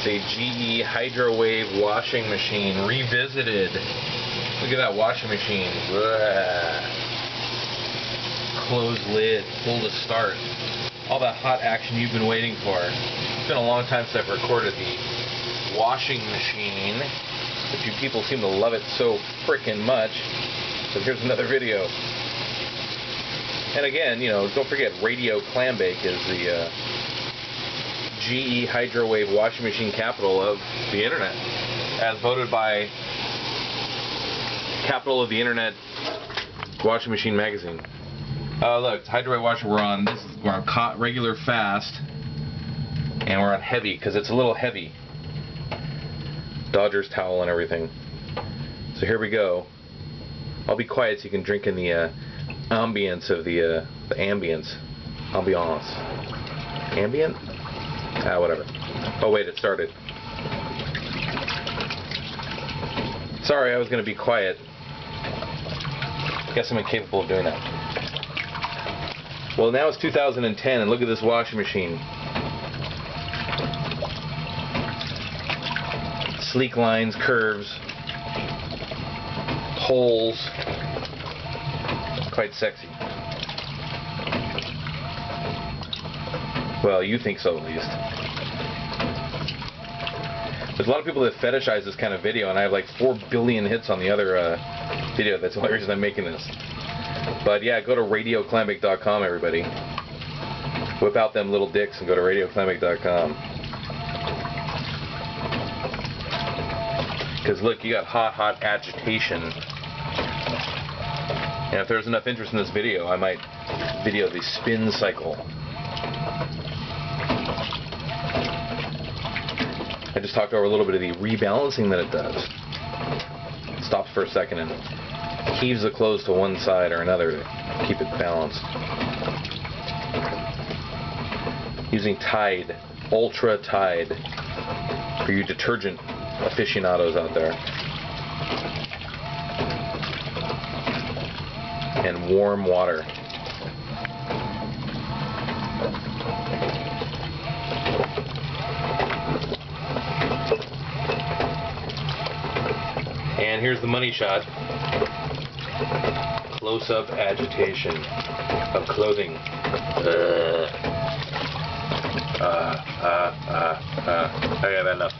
a GE Hydrowave washing machine revisited. Look at that washing machine. Close lid, pull to start. All that hot action you've been waiting for. It's been a long time since I've recorded the washing machine, but you people seem to love it so frickin' much. So here's another video. And again, you know, don't forget, Radio Clambake is the GE Hydrowave washing machine capital of the internet, as voted by Capital of the Internet Washing Machine Magazine. Look, Hydrowave washer. We're on regular fast, and we're on heavy because it's a little heavy. Dodgers towel and everything. So here we go. I'll be quiet so you can drink in the ambience of the ambience. Ambient? Whatever. Oh wait, it started. Sorry, I was going to be quiet. Guess I'm incapable of doing that. Well, now it's 2010, and look at this washing machine. Sleek lines, curves, holes. Quite sexy. Well, you think so, at least. There's a lot of people that fetishize this kind of video, and I have like 4 billion hits on the other video. That's the only reason I'm making this. But yeah, go to radioclambake.com, everybody. Whip out them little dicks and go to radioclambake.com. Because look, you got hot agitation. And if there's enough interest in this video, I might video the spin cycle. I just talked over a little bit of the rebalancing that it does. It stops for a second and heaves the clothes to one side or another to keep it balanced. Using Tide, Ultra Tide, for you detergent aficionados out there. And warm water. And here's the money shot. Close-up agitation of clothing. I got enough.